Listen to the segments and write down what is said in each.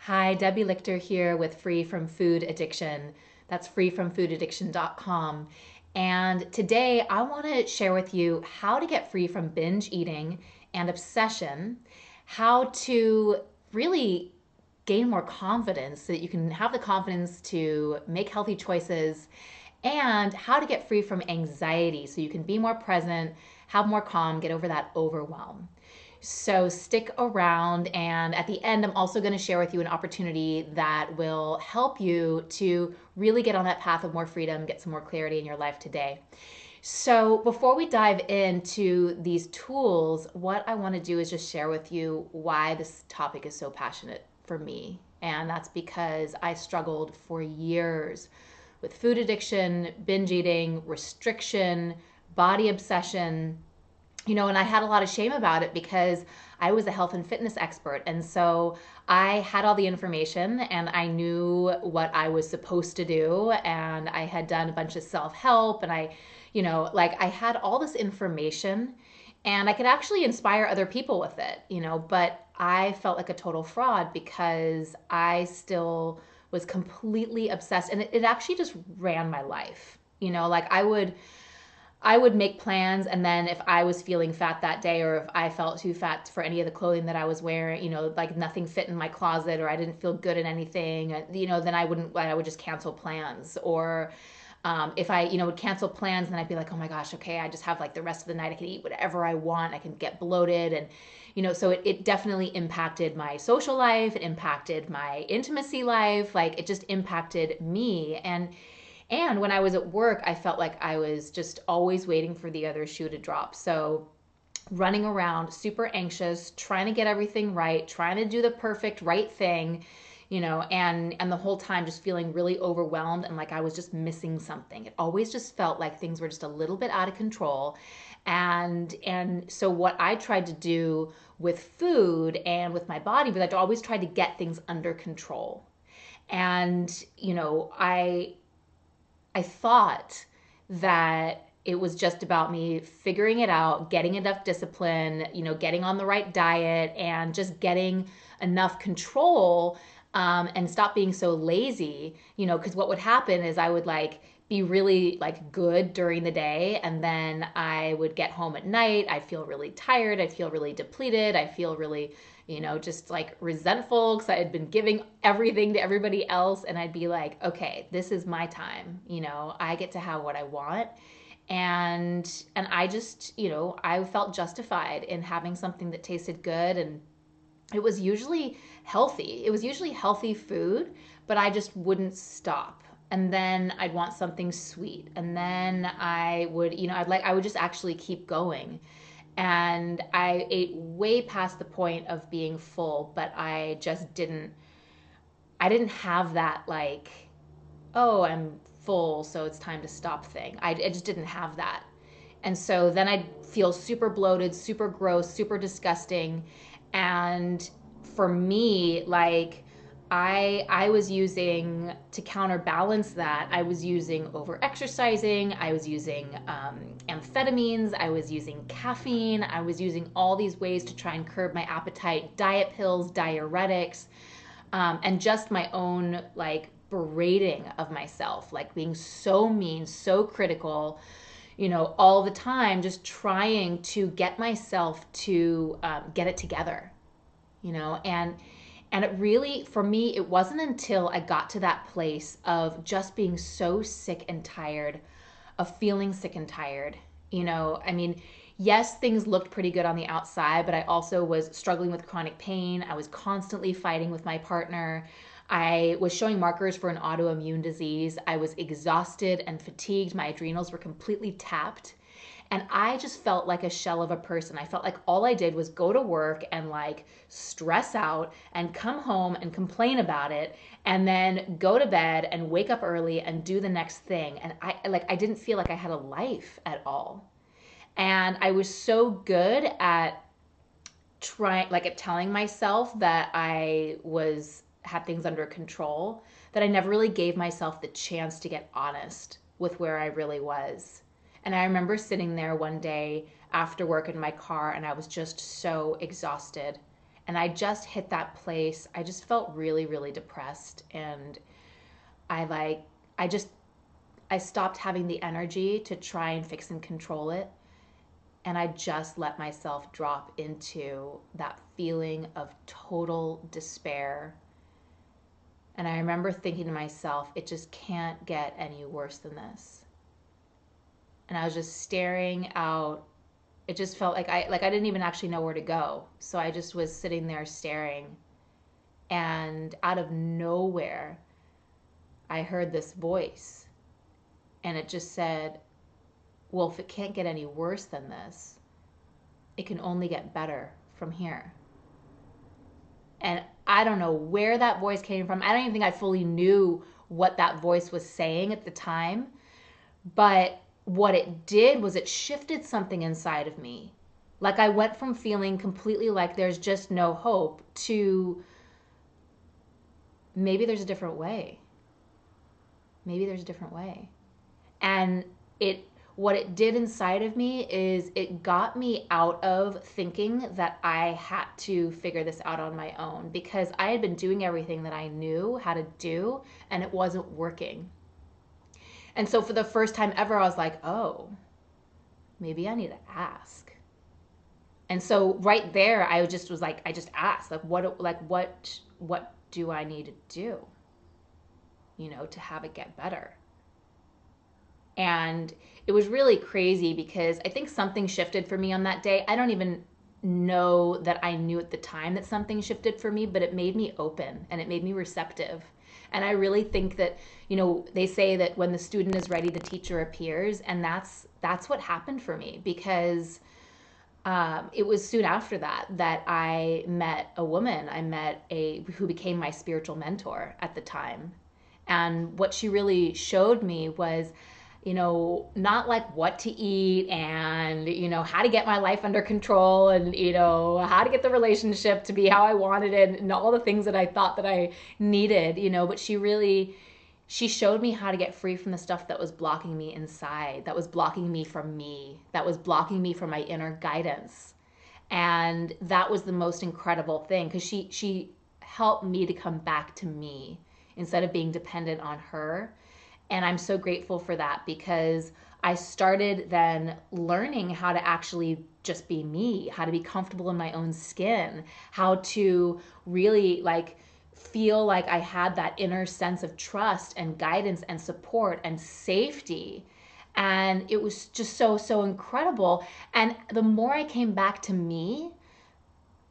Hi, Debbie Lichter here with Free from Food Addiction. That's freefromfoodaddiction.com. And today I want to share with you how to get free from binge eating and obsession, how to really gain more confidence so that you can have the confidence to make healthy choices, and how to get free from anxiety so you can be more present, have more calm, get over that overwhelm. So stick around, and at the end, I'm also going to share with you an opportunity that will help you to really get on that path of more freedom, get some more clarity in your life today. So before we dive into these tools, what I want to do is just share with you why this topic is so passionate for me. And that's because I struggled for years with food addiction, binge eating, restriction, body obsession, and I had a lot of shame about it because I was a health and fitness expert. And so I had all the information and I knew what I was supposed to do. And I had done a bunch of self-help and I had all this information and I could actually inspire other people with it, but I felt like a total fraud because I still was completely obsessed, and it actually just ran my life. I would make plans, and then if I was feeling fat that day, or if I felt too fat for any of the clothing that I was wearing, like nothing fit in my closet, or I didn't feel good in anything, then I would just cancel plans. Or if I, would cancel plans, then I'd be like, oh my gosh, okay, I just have like the rest of the night. I can eat whatever I want. I can get bloated. And, so it definitely impacted my social life. It impacted my intimacy life. Like it just impacted me. And when I was at work, I felt like I was just always waiting for the other shoe to drop. So running around, super anxious, trying to get everything right, trying to do the perfect right thing, and the whole time just feeling really overwhelmed and like I was just missing something. It always just felt like things were just a little bit out of control. And so what I tried to do with food and with my body was I always tried to get things under control. And I thought that it was just about me figuring it out, getting enough discipline, getting on the right diet, and just getting enough control, and stop being so lazy, because what would happen is I would like be really like good during the day, and then I would get home at night, I'd feel really tired, I'd feel really depleted, I feel really just like resentful because I had been giving everything to everybody else. And I'd be like, okay, this is my time. I get to have what I want. And I just, I felt justified in having something that tasted good. And it was usually healthy. It was usually healthy food, but I just wouldn't stop. And then I'd want something sweet. And then I would, I would just actually keep going. And I ate way past the point of being full, but I didn't have that like, oh, I'm full, so it's time to stop thing. I just didn't have that. And so then I'd feel super bloated, super gross, super disgusting. And for me, like, I was using, to counterbalance that, I was using over exercising, I was using amphetamines, I was using caffeine, I was using all these ways to try and curb my appetite, diet pills, diuretics, and just my own like berating of myself, like being so mean, so critical, all the time, just trying to get myself to get it together, and it really, for me, it wasn't until I got to that place of just being so sick and tired, of feeling sick and tired. I mean, yes, things looked pretty good on the outside, but I also was struggling with chronic pain. I was constantly fighting with my partner. I was showing markers for an autoimmune disease. I was exhausted and fatigued. My adrenals were completely tapped. And I just felt like a shell of a person. I felt like all I did was go to work and like stress out and come home and complain about it and then go to bed and wake up early and do the next thing. And I didn't feel like I had a life at all. And I was so good at at telling myself that I had things under control, that I never really gave myself the chance to get honest with where I really was. And I remember sitting there one day after work in my car, and I was just so exhausted. And I just hit that place. I just felt really, really depressed. And I stopped having the energy to try and fix and control it. And I just let myself drop into that feeling of total despair. And I remember thinking to myself, it just can't get any worse than this. And I was just staring out. It just felt like I didn't even actually know where to go. So I just was sitting there staring. And out of nowhere, I heard this voice. And it just said, well, if it can't get any worse than this, it can only get better from here. And I don't know where that voice came from. I don't even think I fully knew what that voice was saying at the time. But what it did was it shifted something inside of me. Like I went from feeling completely like there's just no hope to maybe there's a different way. Maybe there's a different way. And what it did inside of me is it got me out of thinking that I had to figure this out on my own, because I had been doing everything that I knew how to do and it wasn't working. And so for the first time ever, I was like, oh, maybe I need to ask. And so right there, I just asked, what do I need to do, to have it get better? And it was really crazy because I think something shifted for me on that day. I don't even know that I knew at the time that something shifted for me, but it made me open and it made me receptive. And I really think that, they say that when the student is ready, the teacher appears. And that's what happened for me, because it was soon after that I met a woman. Who became my spiritual mentor at the time. And what she really showed me was, not like what to eat and, how to get my life under control and, how to get the relationship to be how I wanted it and all the things that I thought that I needed, but she showed me how to get free from the stuff that was blocking me inside, that was blocking me from me, that was blocking me from my inner guidance. And that was the most incredible thing, because she helped me to come back to me instead of being dependent on her. And I'm so grateful for that, because I started then learning how to actually just be me, how to be comfortable in my own skin, how to really feel like I had that inner sense of trust and guidance and support and safety. And it was just so incredible. And the more I came back to me,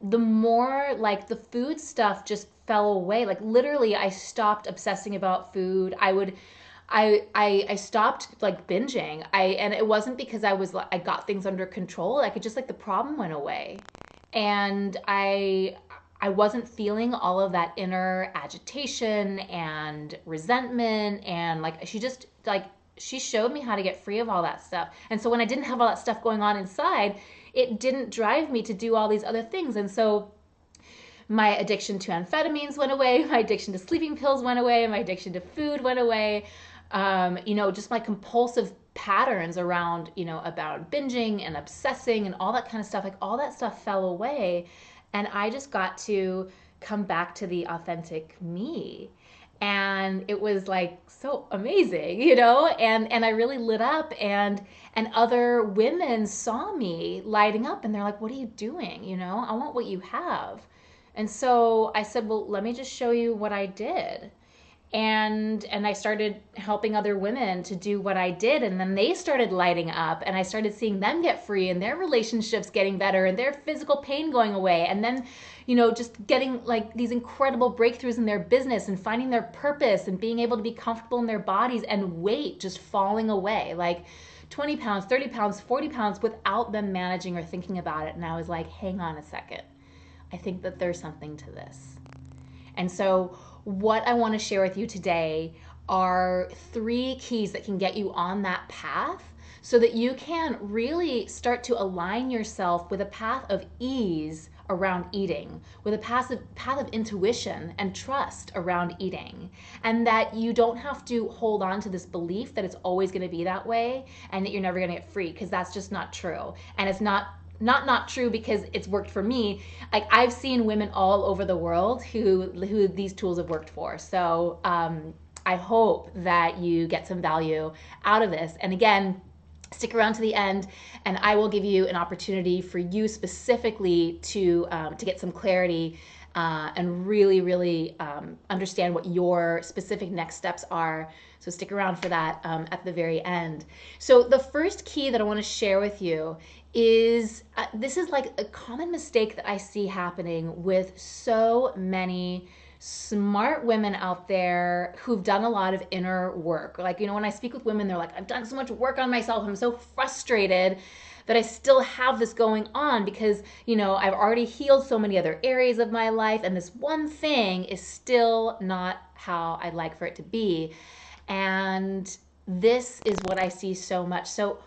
the more the food stuff just fell away. Literally, I stopped obsessing about food. I stopped binging. And it wasn't because I got things under control. The problem went away. And I wasn't feeling all of that inner agitation and resentment. And she showed me how to get free of all that stuff. And so when I didn't have all that stuff going on inside, it didn't drive me to do all these other things. And so my addiction to amphetamines went away. My addiction to sleeping pills went away. My addiction to food went away. Just my compulsive patterns around, about binging and obsessing and all that kind of stuff, all that stuff fell away. And I just got to come back to the authentic me. And it was so amazing, and I really lit up, and other women saw me lighting up and they're like, what are you doing? I want what you have. And so I said, well, let me just show you what I did. And I started helping other women to do what I did. And then they started lighting up, and I started seeing them get free and their relationships getting better and their physical pain going away. And then, just getting these incredible breakthroughs in their business and finding their purpose and being able to be comfortable in their bodies, and weight just falling away, 20 pounds, 30 pounds, 40 pounds without them managing or thinking about it. And I was like, hang on a second. I think that there's something to this. And so what I want to share with you today are 3 keys that can get you on that path, so that you can really start to align yourself with a path of ease around eating, with a path of intuition and trust around eating, and that you don't have to hold on to this belief that it's always going to be that way and that you're never going to get free, because that's just not true. And it's not not true because it's worked for me. Like I've seen women all over the world who these tools have worked for. So I hope that you get some value out of this. And again, stick around to the end, and I will give you an opportunity for you specifically to get some clarity and really understand what your specific next steps are. So stick around for that at the very end. So the first key that I want to share with you is this is like a common mistake that I see happening with so many smart women out there who've done a lot of inner work. Like, when I speak with women, they're like, I've done so much work on myself. I'm so frustrated that I still have this going on because, I've already healed so many other areas of my life, and this one thing is still not how I'd like for it to be. And this is what I see so much. So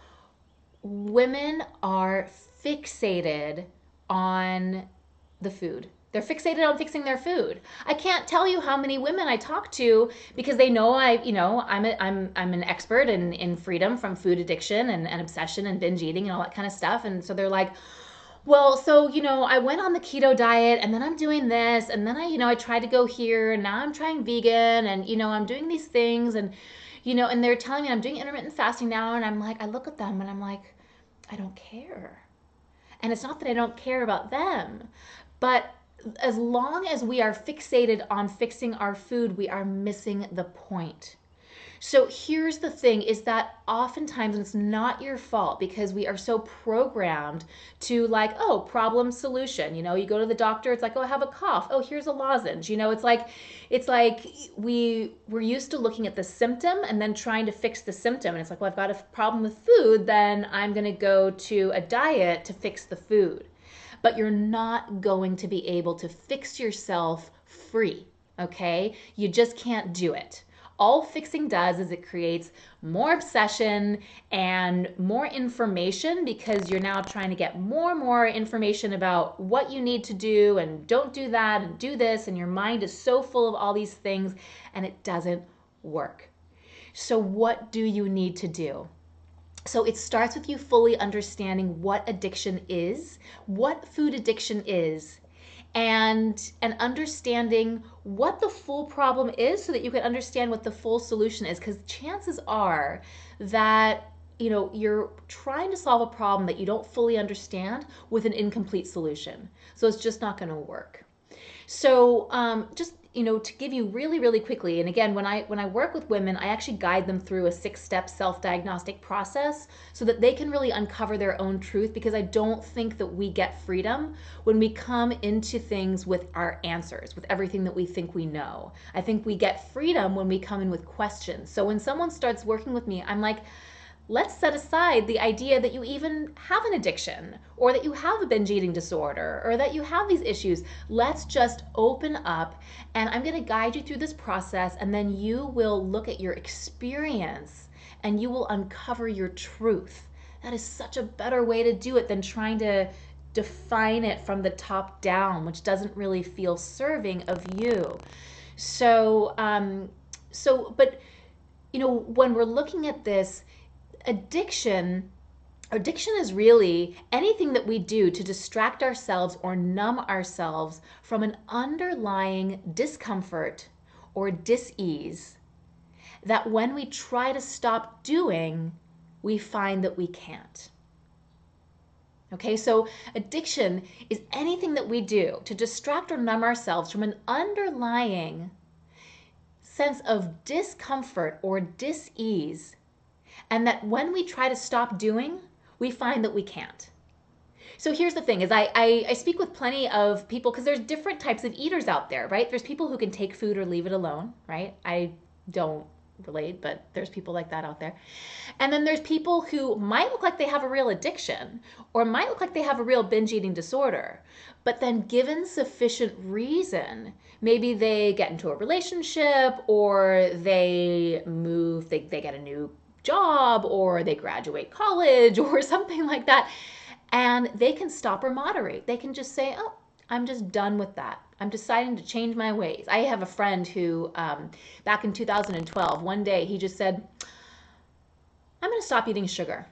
women are fixated on the food. They're fixated on fixing their food. I can't tell you how many women I talk to because they know I'm an expert in freedom from food addiction and obsession and binge eating and all that kind of stuff. And so they're like, well, so, I went on the keto diet and then I'm doing this and then I tried to go here and now I'm trying vegan and, I'm doing these things and, and they're telling me I'm doing intermittent fasting now. And I'm like, I look at them and I'm like, I don't care. And it's not that I don't care about them, but as long as we are fixated on fixing our food, we are missing the point. So here's the thing is that oftentimes it's not your fault because we are so programmed to like, oh, problem solution. You go to the doctor, it's like, oh, I have a cough. Oh, here's a lozenge. It's like we're used to looking at the symptom and then trying to fix the symptom. And it's like, well, I've got a problem with food, then I'm going to go to a diet to fix the food. But you're not going to be able to fix yourself free, okay? You just can't do it. All fixing does is it creates more obsession and more information because you're now trying to get more and more information about what you need to do and don't do that and do this, and your mind is so full of all these things and it doesn't work. So what do you need to do? So it starts with you fully understanding what addiction is, what food addiction is, and understanding what the full problem is so that you can understand what the full solution is. Because chances are that you're trying to solve a problem that you don't fully understand with an incomplete solution. So it's just not going to work. So just to give you really quickly, and again, when I work with women, I actually guide them through a 6-step self-diagnostic process so that they can really uncover their own truth, because I don't think that we get freedom when we come into things with our answers, with everything that we think we know. I think we get freedom when we come in with questions. So when someone starts working with me, I'm like, let's set aside the idea that you even have an addiction or that you have a binge eating disorder or that you have these issues. Let's just open up, and I'm going to guide you through this process, and then you will look at your experience and you will uncover your truth. That is such a better way to do it than trying to define it from the top down, which doesn't really feel serving of you. So, but when we're looking at this, addiction is really anything that we do to distract ourselves or numb ourselves from an underlying discomfort or dis-ease that when we try to stop doing, we find that we can't. Okay, so addiction is anything that we do to distract or numb ourselves from an underlying sense of discomfort or dis-ease, and that when we try to stop doing, we find that we can't. So here's the thing is I speak with plenty of people because there's different types of eaters out there, right? There's people who can take food or leave it alone, right? I don't relate, but there's people like that out there. And then there's people who might look like they have a real addiction or might look like they have a real binge eating disorder, but then given sufficient reason, maybe they get into a relationship or they move, they get a new job or they graduate college or something like that, and they can stop or moderate. They can just say, oh, I'm just done with that. I'm deciding to change my ways. I have a friend who back in 2012, one day he just said, I'm going to stop eating sugar.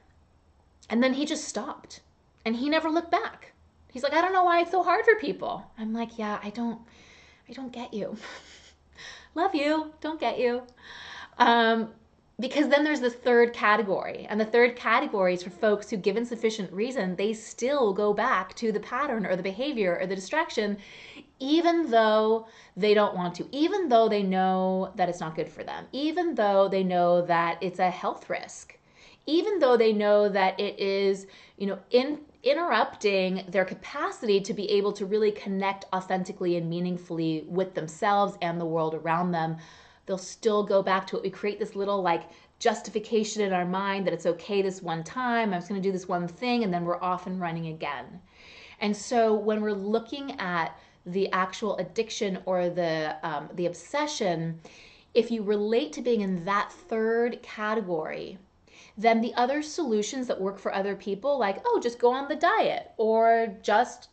And then he just stopped. And he never looked back. He's like, I don't know why it's so hard for people. I'm like, yeah, I don't get you. Love you, don't get you. Because then there's this third category. And the third category is for folks who, given sufficient reason, they still go back to the pattern or the behavior or the distraction, even though they don't want to, even though they know that it's not good for them, even though they know that it's a health risk, even though they know that it is, interrupting their capacity to be able to really connect authentically and meaningfully with themselves and the world around them. They'll still go back to it. We create this little justification in our mind that it's okay this one time, I'm just going to do this one thing, and then we're off and running again. And so when we're looking at the actual addiction or the obsession, if you relate to being in that third category, then the other solutions that work for other people, like, oh, just go on the diet, or just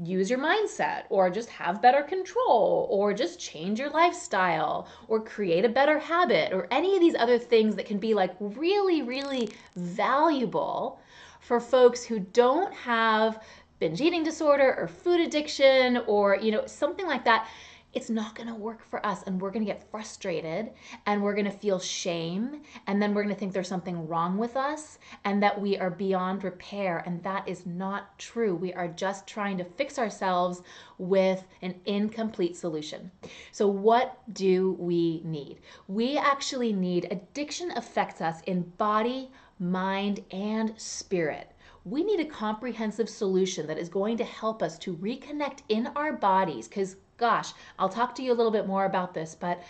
use your mindset, or just have better control, or just change your lifestyle, or create a better habit, or any of these other things that can be really, really valuable for folks who don't have binge eating disorder or food addiction or something like that. It's not going to work for us, and we're going to get frustrated, and we're going to feel shame, and then we're going to think there's something wrong with us and that we are beyond repair, and that is not true. We are just trying to fix ourselves with an incomplete solution. So what do we need? We actually need, addiction affects us in body, mind, and spirit. We need a comprehensive solution that is going to help us to reconnect in our bodies, because gosh, I'll talk to you a little bit more about this, but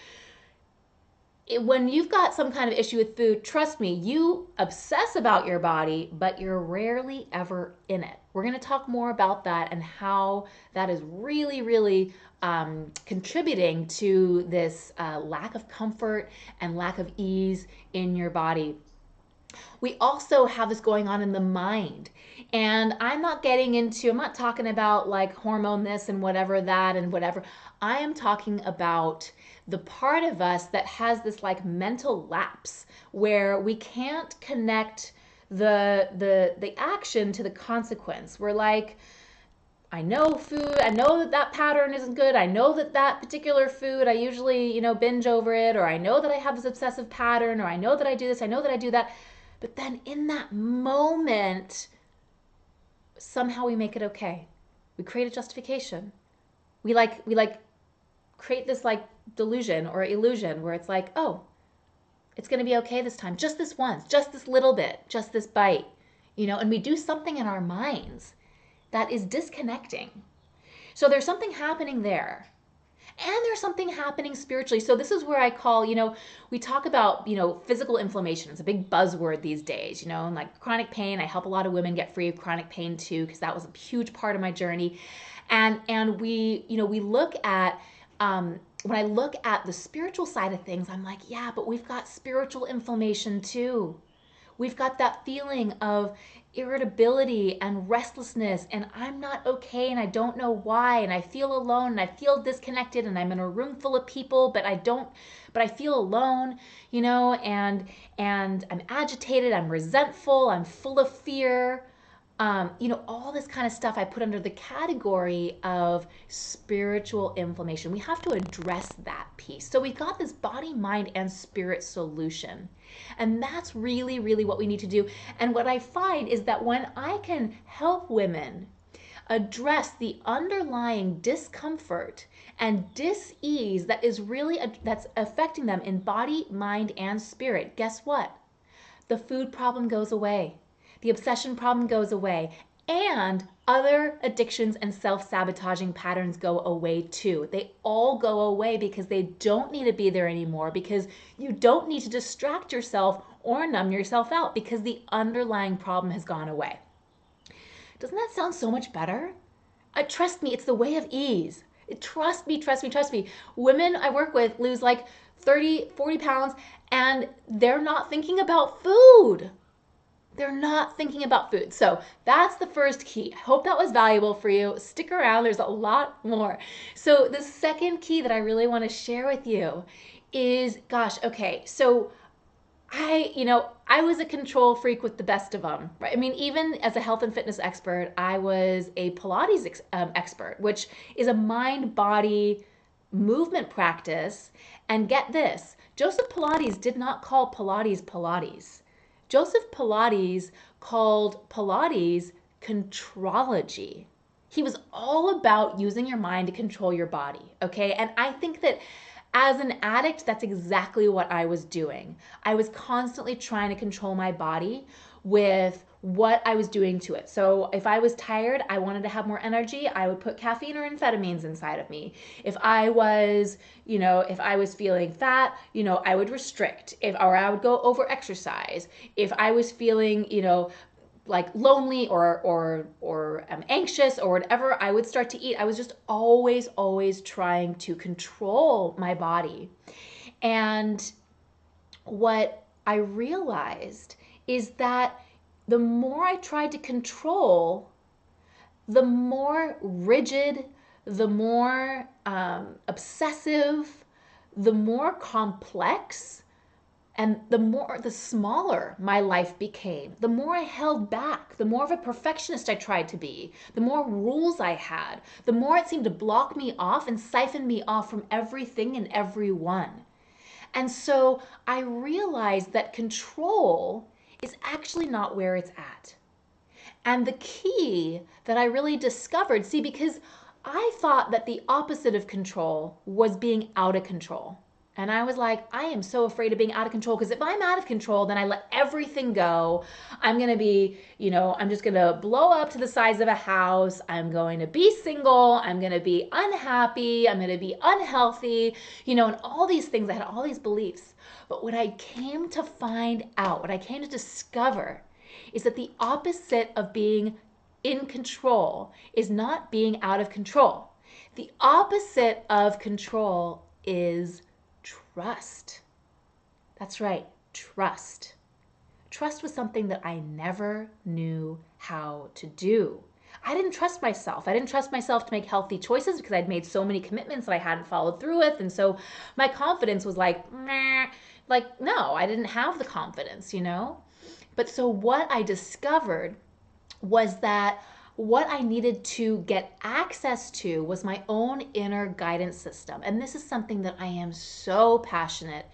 when you've got some kind of issue with food, trust me, you obsess about your body, but you're rarely ever in it. We're going to talk more about that and how that is really, really contributing to this lack of comfort and lack of ease in your body. We also have this going on in the mind. And I'm not talking about hormone this and whatever that and whatever. I am talking about the part of us that has this mental lapse where we can't connect the action to the consequence. We're like, I know food, I know that pattern isn't good. I know that particular food, I usually, binge over it, or I know that I have this obsessive pattern, or I know that I do this, I know that I do that. But then in that moment, somehow we make it okay. We create a justification. We create this delusion or illusion where it's oh, it's going to be okay this time, just this once, just this little bit, just this bite, and we do something in our minds that is disconnecting. So there's something happening there. And there's something happening spiritually. So this is where I call, we talk about, physical inflammation. It's a big buzzword these days, and chronic pain. I help a lot of women get free of chronic pain too, because that was a huge part of my journey. And we look at, when I look at the spiritual side of things, I'm like, yeah, but we've got spiritual inflammation too. We've got that feeling of irritability and restlessness, and I'm not okay, and I don't know why, and I feel alone, and I feel disconnected, and I'm in a room full of people, but I feel alone, and I'm agitated, I'm resentful, I'm full of fear. All this kind of stuff I put under the category of spiritual inflammation. We have to address that piece. So we've got this body, mind, and spirit solution. And that's really, really what we need to do. And what I find is that when I can help women address the underlying discomfort and dis-ease that's affecting them in body, mind, and spirit, guess what? The food problem goes away. The obsession problem goes away, and other addictions and self-sabotaging patterns go away too. They all go away because they don't need to be there anymore, because you don't need to distract yourself or numb yourself out, because the underlying problem has gone away. Doesn't that sound so much better? Trust me, it's the way of ease. Trust me. Women I work with lose 30, 40 pounds, and they're not thinking about food. They're not thinking about food. So that's the first key. I hope that was valuable for you. Stick around. There's a lot more. So the second key that I really want to share with you is, so I was a control freak with the best of them, right? I mean, even as a health and fitness expert, I was a Pilates expert, which is a mind-body movement practice. And get this, Joseph Pilates did not call Pilates Pilates. Joseph Pilates called Pilates contrology. He was all about using your mind to control your body, okay? And I think that as an addict, that's exactly what I was doing. I was constantly trying to control my body with what I was doing to it. So if I was tired, I wanted to have more energy, I would put caffeine or amphetamines inside of me. If I was, if I was feeling fat, I would restrict, or I would go over exercise. If I was feeling, like lonely or anxious or whatever, I would start to eat. I was just always trying to control my body. And what I realized is that the more I tried to control, the more rigid, the more obsessive, the more complex, and the smaller my life became, the more I held back, the more of a perfectionist I tried to be, the more rules I had, the more it seemed to block me off and siphon me off from everything and everyone. And so I realized that control is actually not where it's at. And the key that I really discovered, because I thought that the opposite of control was being out of control. And I was like, I am so afraid of being out of control, because if I'm out of control, then I let everything go. I'm going to be, I'm just going to blow up to the size of a house. I'm going to be single. I'm going to be unhappy. I'm going to be unhealthy, and all these things. I had all these beliefs. But what I came to find out, what I came to discover, is that the opposite of being in control is not being out of control. The opposite of control is trust. That's right, trust. Trust was something that I never knew how to do. I didn't trust myself. I didn't trust myself to make healthy choices because I'd made so many commitments that I hadn't followed through with. And so my confidence was like, meh. Like, no, I didn't have the confidence, But so what I discovered was that what I needed to get access to was my own inner guidance system. And this is something that I am so passionate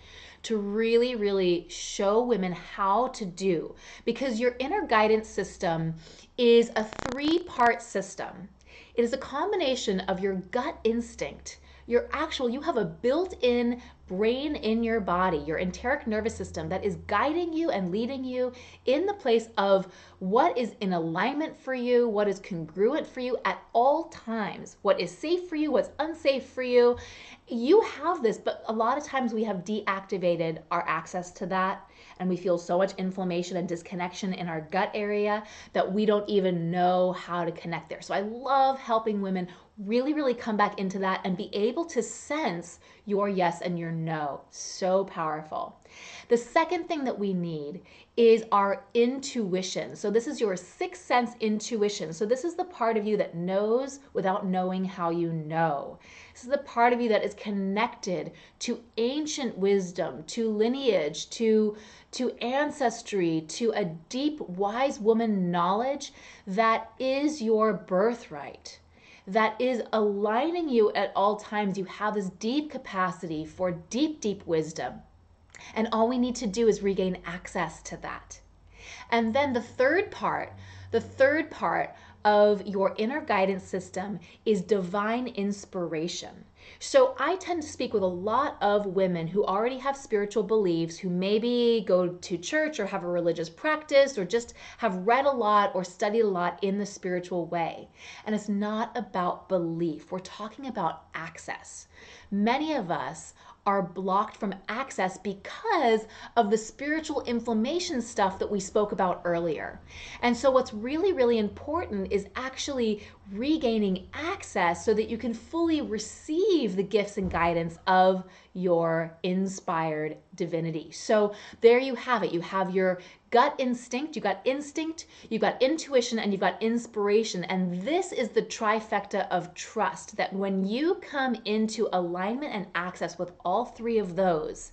to really, really show women how to do, because your inner guidance system is a 3-part system. It is a combination of your gut instinct, you have a built-in brain in your body, your enteric nervous system, that is guiding you and leading you in the place of what is in alignment for you, what is congruent for you at all times, what is safe for you, what's unsafe for you. You have this, but a lot of times we have deactivated our access to that, and we feel so much inflammation and disconnection in our gut area that we don't even know how to connect there. So I love helping women really, really come back into that and be able to sense your yes and your no. So powerful. The second thing that we need is our intuition. So this is your sixth sense intuition. So this is the part of you that knows without knowing how you know. This is the part of you that is connected to ancient wisdom, to lineage, to ancestry, to a deep, wise woman knowledge that is your birthright, that is aligning you at all times. You have this deep capacity for deep, deep wisdom. And all we need to do is regain access to that. And then the third part of your inner guidance system is divine inspiration. So I tend to speak with a lot of women who already have spiritual beliefs, who maybe go to church or have a religious practice or just have read a lot or studied a lot in the spiritual way. And it's not about belief. We're talking about access. Many of us are blocked from access because of the spiritual inflammation stuff that we spoke about earlier. And so what's really, really important is actually regaining access so that you can fully receive the gifts and guidance of your inspired divinity. So there you have it. You have your gut instinct, you got intuition, and you've got inspiration. And this is the trifecta of trust, that when you come into alignment and access with all three of those,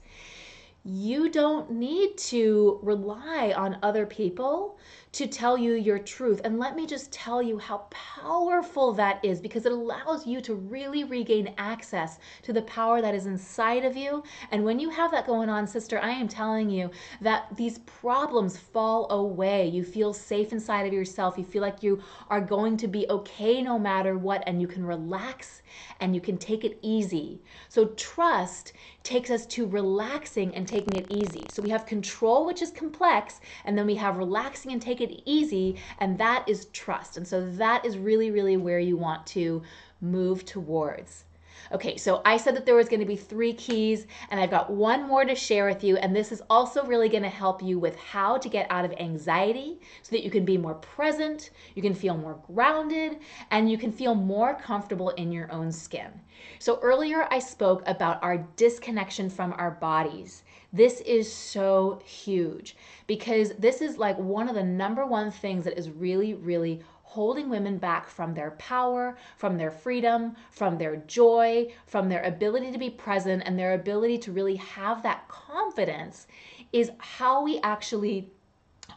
You don't need to rely on other people to tell you your truth. And let me just tell you how powerful that is, because it allows you to really regain access to the power that is inside of you. And when you have that going on, sister, I am telling you that these problems fall away. You feel safe inside of yourself. You feel like you are going to be okay no matter what, and you can relax and you can take it easy. So trust takes us to relaxing and taking it easy. So we have control, which is complex, and then we have relaxing and take it easy, and that is trust. And so that is really, really where you want to move towards. Okay, so I said that there was going to be 3 keys, and I've got one more to share with you, and this is also really going to help you with how to get out of anxiety so that you can be more present, you can feel more grounded, and you can feel more comfortable in your own skin. So earlier I spoke about our disconnection from our bodies. This is so huge because this is like one of the number one things that is really, really holding women back from their power, from their freedom, from their joy, from their ability to be present, and their ability to really have that confidence, is how we actually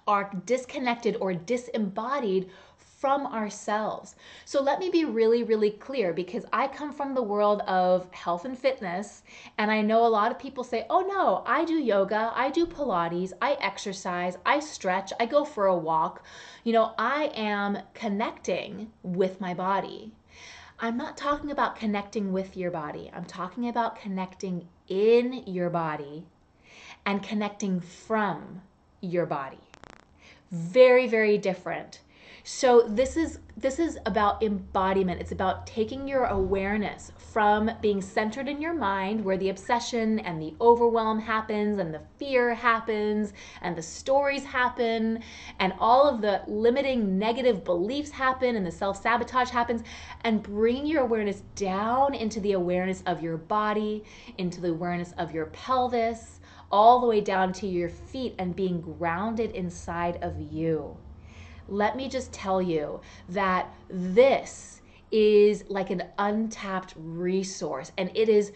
are disconnected or disembodied from ourselves. So let me be really, really clear, because I come from the world of health and fitness, and I know a lot of people say, oh no, I do yoga, I do Pilates, I exercise, I stretch, I go for a walk. You know, I am connecting with my body. I'm not talking about connecting with your body. I'm talking about connecting in your body and connecting from your body. Very, very different. So this is about embodiment. It's about taking your awareness from being centered in your mind, where the obsession and the overwhelm happens and the fear happens and the stories happen and all of the limiting negative beliefs happen and the self-sabotage happens, and bringing your awareness down into the awareness of your body, into the awareness of your pelvis, all the way down to your feet, and being grounded inside of you. Let me just tell you that this is like an untapped resource, and it is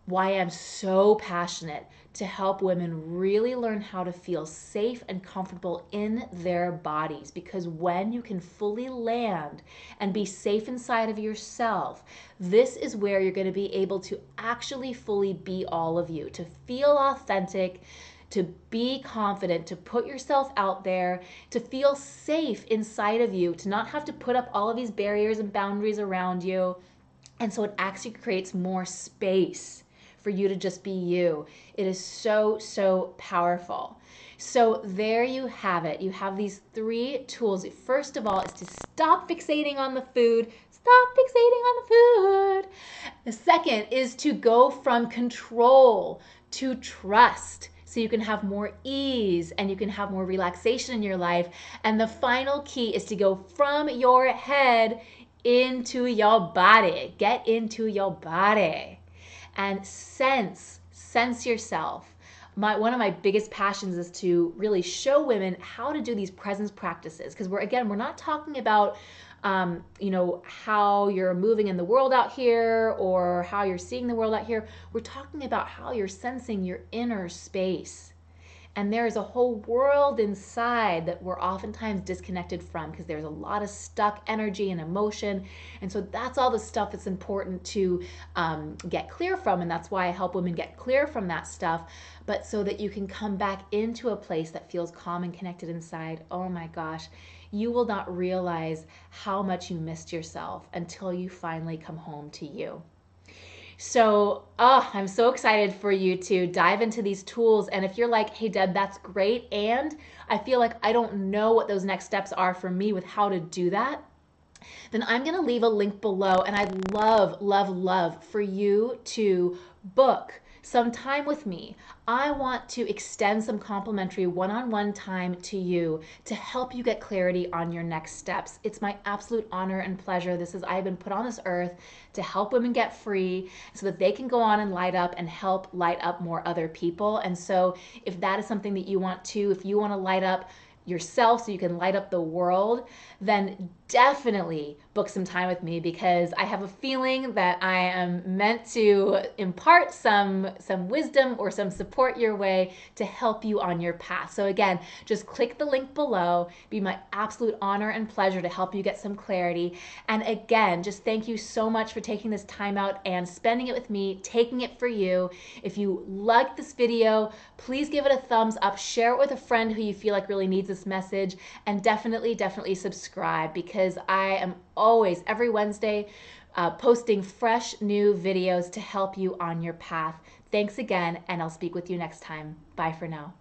why I'm so passionate to help women really learn how to feel safe and comfortable in their bodies. Because when you can fully land and be safe inside of yourself, this is where you're going to be able to actually fully be all of you, to feel authentic, to be confident, to put yourself out there, to feel safe inside of you, to not have to put up all of these barriers and boundaries around you. And so it actually creates more space for you to just be you. It is so, so powerful. So there you have it. You have these 3 tools. First of all is to stop fixating on the food. Stop fixating on the food. The second is to go from control to trust, so you can have more ease and you can have more relaxation in your life. And the final key is to go from your head into your body. Get into your body and sense yourself. One of my biggest passions is to really show women how to do these presence practices, because we're not talking about how you're moving in the world out here or how you're seeing the world out here. We're talking about how you're sensing your inner space. And there is a whole world inside that we're oftentimes disconnected from, because there's a lot of stuck energy and emotion. And so that's all the stuff that's important to get clear from. And that's why I help women get clear from that stuff. But so that you can come back into a place that feels calm and connected inside. Oh my gosh, you will not realize how much you missed yourself until you finally come home to you. So, I'm so excited for you to dive into these tools. And if you're like, hey, Deb, that's great, and I feel like I don't know what those next steps are for me with how to do that, then I'm going to leave a link below. And I'd love, love, love for you to book some time with me. I want to extend some complimentary one-on-one time to you to help you get clarity on your next steps. It's my absolute honor and pleasure. I've been put on this earth to help women get free so that they can go on and light up and help light up more other people. And so if that is something that you want to, if you want to light up yourself so you can light up the world, then definitely book some time with me, because I have a feeling that I am meant to impart some wisdom or some support your way to help you on your path. So again, just click the link below. It'd be my absolute honor and pleasure to help you get some clarity. And again, just thank you so much for taking this time out and spending it with me, taking it for you. If you liked this video, please give it a thumbs up, share it with a friend who you feel like really needs this message, and definitely subscribe, because I am always, every Wednesday, posting fresh new videos to help you on your path. Thanks again, and I'll speak with you next time. Bye for now.